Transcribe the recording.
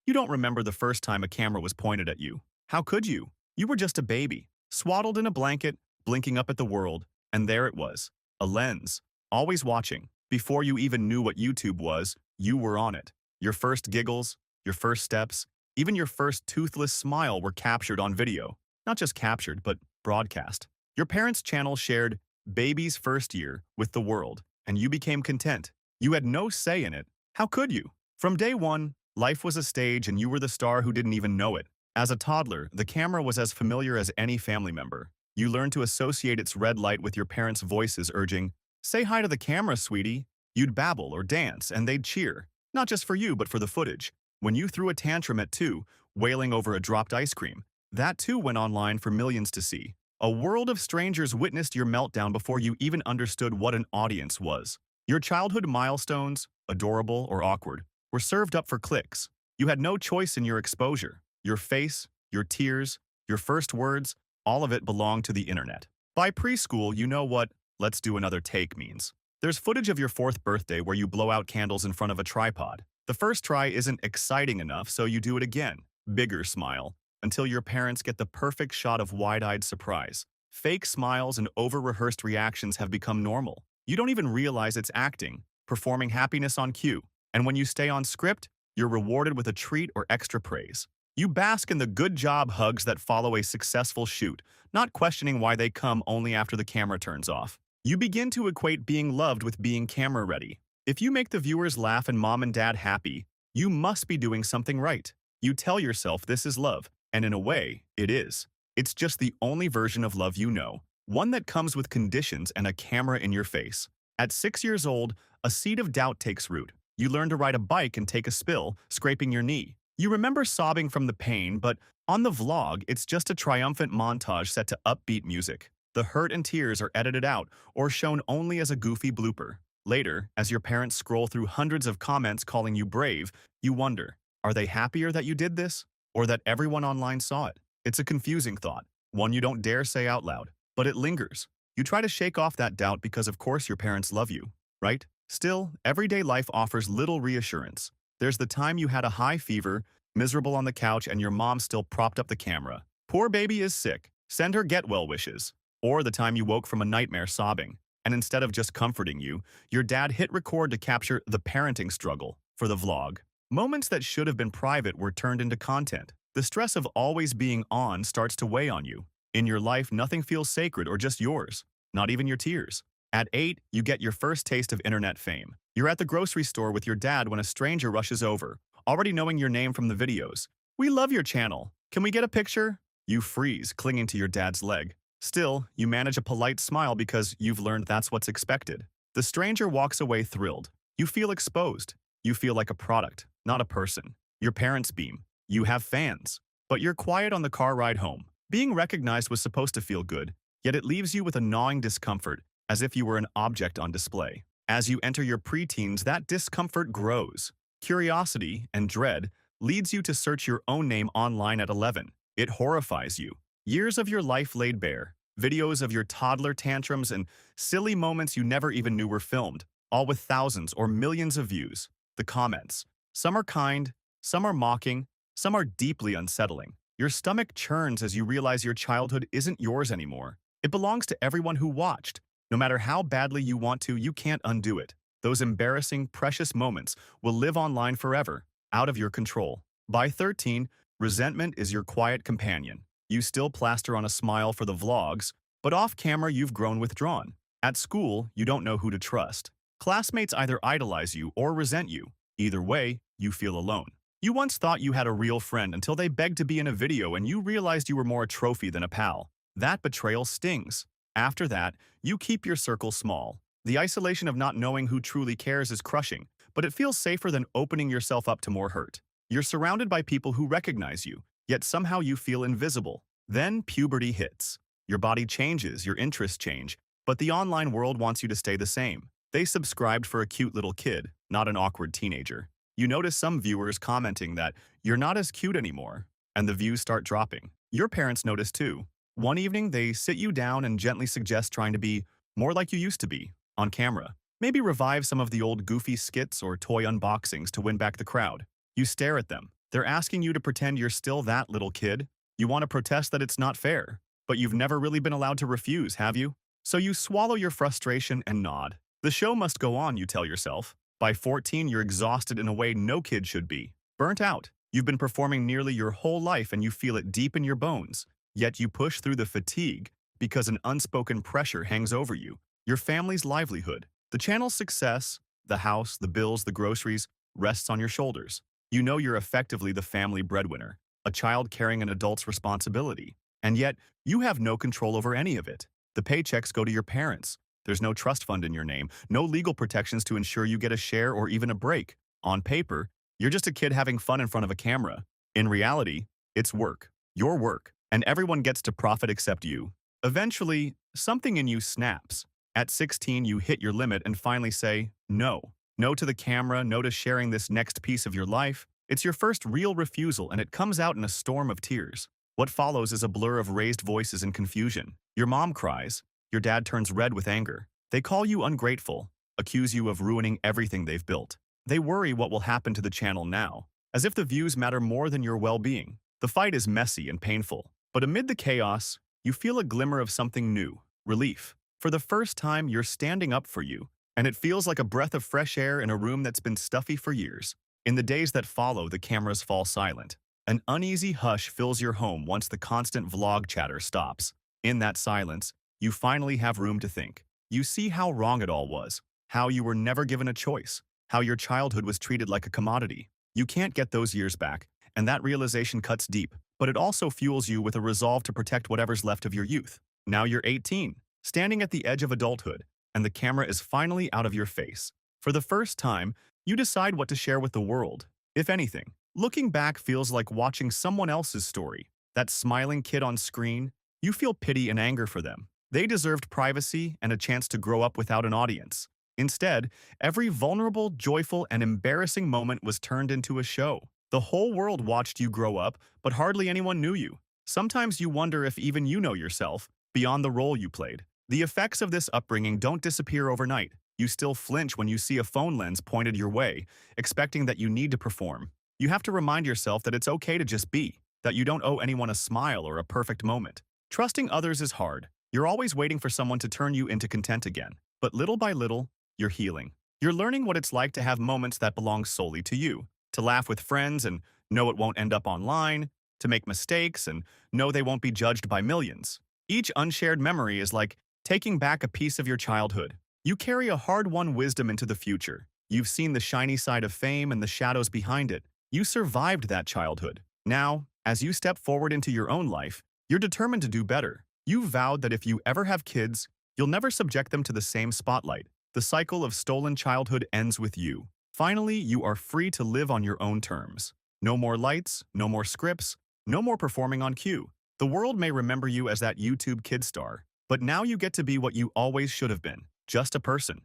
You don't remember the first time a camera was pointed at you. How could you? You were just a baby, swaddled in a blanket, blinking up at the world, and there it was, a lens, always watching. Before you even knew what YouTube was, you were on it. Your first giggles, your first steps, even your first toothless smile were captured on video. Not just captured, but broadcast. Your parents' channel shared baby's first year with the world, and you became content. You had no say in it. How could you? From day one, life was a stage and you were the star who didn't even know it. As a toddler, the camera was as familiar as any family member. You learned to associate its red light with your parents' voices urging, "Say hi to the camera, sweetie." You'd babble or dance, and they'd cheer. Not just for you, but for the footage. When you threw a tantrum at 2, wailing over a dropped ice cream, that too went online for millions to see. A world of strangers witnessed your meltdown before you even understood what an audience was. Your childhood milestones, adorable or awkward, were served up for clicks. You had no choice in your exposure. Your face, your tears, your first words, all of it belonged to the internet. By preschool, you know what "let's do another take" means. There's footage of your 4th birthday where you blow out candles in front of a tripod. The first try isn't exciting enough, so you do it again. Bigger smile, until your parents get the perfect shot of wide-eyed surprise. Fake smiles and over-rehearsed reactions have become normal. You don't even realize it's acting, performing happiness on cue. And when you stay on script, you're rewarded with a treat or extra praise. You bask in the good job hugs that follow a successful shoot, not questioning why they come only after the camera turns off. You begin to equate being loved with being camera ready. If you make the viewers laugh and mom and dad happy, you must be doing something right. You tell yourself this is love, and in a way, it is. It's just the only version of love you know, one that comes with conditions and a camera in your face. At 6 years old, a seed of doubt takes root. You learn to ride a bike and take a spill, scraping your knee. You remember sobbing from the pain, but on the vlog, it's just a triumphant montage set to upbeat music. The hurt and tears are edited out or shown only as a goofy blooper. Later, as your parents scroll through hundreds of comments calling you brave, you wonder, are they happier that you did this? Or that everyone online saw it? It's a confusing thought, one you don't dare say out loud, but it lingers. You try to shake off that doubt because of course your parents love you, right? Still, everyday life offers little reassurance. There's the time you had a high fever, miserable on the couch, and your mom still propped up the camera. Poor baby is sick. Send her get well wishes. Or the time you woke from a nightmare sobbing, and instead of just comforting you, your dad hit record to capture the parenting struggle for the vlog. Moments that should have been private were turned into content. The stress of always being on starts to weigh on you. In your life, nothing feels sacred or just yours, not even your tears. At 8, you get your first taste of internet fame. You're at the grocery store with your dad when a stranger rushes over, already knowing your name from the videos. "We love your channel. Can we get a picture?" You freeze, clinging to your dad's leg. Still, you manage a polite smile because you've learned that's what's expected. The stranger walks away thrilled. You feel exposed. You feel like a product, not a person. Your parents beam. You have fans. But you're quiet on the car ride home. Being recognized was supposed to feel good, yet it leaves you with a gnawing discomfort, as if you were an object on display. As you enter your preteens, that discomfort grows. Curiosity and dread leads you to search your own name online at 11. It horrifies you. Years of your life laid bare, videos of your toddler tantrums and silly moments you never even knew were filmed, all with thousands or millions of views. The comments. Some are kind, some are mocking, some are deeply unsettling. Your stomach churns as you realize your childhood isn't yours anymore. It belongs to everyone who watched. No matter how badly you want to, you can't undo it. Those embarrassing, precious moments will live online forever, out of your control. By 13, resentment is your quiet companion. You still plaster on a smile for the vlogs, but off-camera you've grown withdrawn. At school, you don't know who to trust. Classmates either idolize you or resent you. Either way, you feel alone. You once thought you had a real friend until they begged to be in a video and you realized you were more a trophy than a pal. That betrayal stings. After that, you keep your circle small. The isolation of not knowing who truly cares is crushing, but it feels safer than opening yourself up to more hurt. You're surrounded by people who recognize you, yet somehow you feel invisible. Then puberty hits. Your body changes, your interests change, but the online world wants you to stay the same. They subscribed for a cute little kid, not an awkward teenager. You notice some viewers commenting that you're not as cute anymore, and the views start dropping. Your parents notice too. One evening, they sit you down and gently suggest trying to be more like you used to be, on camera. Maybe revive some of the old goofy skits or toy unboxings to win back the crowd. You stare at them. They're asking you to pretend you're still that little kid. You want to protest that it's not fair, but you've never really been allowed to refuse, have you? So you swallow your frustration and nod. The show must go on, you tell yourself. By 14, you're exhausted in a way no kid should be. Burnt out. You've been performing nearly your whole life and you feel it deep in your bones. Yet you push through the fatigue because an unspoken pressure hangs over you. Your family's livelihood, the channel's success, the house, the bills, the groceries, rests on your shoulders. You know you're effectively the family breadwinner, a child carrying an adult's responsibility. And yet, you have no control over any of it. The paychecks go to your parents. There's no trust fund in your name, no legal protections to ensure you get a share or even a break. On paper, you're just a kid having fun in front of a camera. In reality, it's work, your work, and everyone gets to profit except you. Eventually, something in you snaps. At 16, you hit your limit and finally say, no. No to the camera, no to sharing this next piece of your life. It's your first real refusal and it comes out in a storm of tears. What follows is a blur of raised voices and confusion. Your mom cries. Your dad turns red with anger. They call you ungrateful, accuse you of ruining everything they've built. They worry what will happen to the channel now, as if the views matter more than your well-being. The fight is messy and painful, but amid the chaos, you feel a glimmer of something new, relief. For the first time, you're standing up for you, and it feels like a breath of fresh air in a room that's been stuffy for years. In the days that follow, the cameras fall silent. An uneasy hush fills your home once the constant vlog chatter stops. In that silence, you finally have room to think. You see how wrong it all was, how you were never given a choice, how your childhood was treated like a commodity. You can't get those years back, and that realization cuts deep, but it also fuels you with a resolve to protect whatever's left of your youth. Now you're 18, standing at the edge of adulthood, and the camera is finally out of your face. For the first time, you decide what to share with the world, if anything. Looking back feels like watching someone else's story. That smiling kid on screen, you feel pity and anger for them. They deserved privacy and a chance to grow up without an audience. Instead, every vulnerable, joyful, and embarrassing moment was turned into a show. The whole world watched you grow up, but hardly anyone knew you. Sometimes you wonder if even you know yourself, beyond the role you played. The effects of this upbringing don't disappear overnight. You still flinch when you see a phone lens pointed your way, expecting that you need to perform. You have to remind yourself that it's okay to just be, that you don't owe anyone a smile or a perfect moment. Trusting others is hard. You're always waiting for someone to turn you into content again. But little by little, you're healing. You're learning what it's like to have moments that belong solely to you, to laugh with friends and know it won't end up online, to make mistakes and know they won't be judged by millions. Each unshared memory is like taking back a piece of your childhood. You carry a hard-won wisdom into the future. You've seen the shiny side of fame and the shadows behind it. You survived that childhood. Now, as you step forward into your own life, you're determined to do better. You vowed that if you ever have kids, you'll never subject them to the same spotlight. The cycle of stolen childhood ends with you. Finally, you are free to live on your own terms. No more lights, no more scripts, no more performing on cue. The world may remember you as that YouTube kid star, but now you get to be what you always should have been, just a person.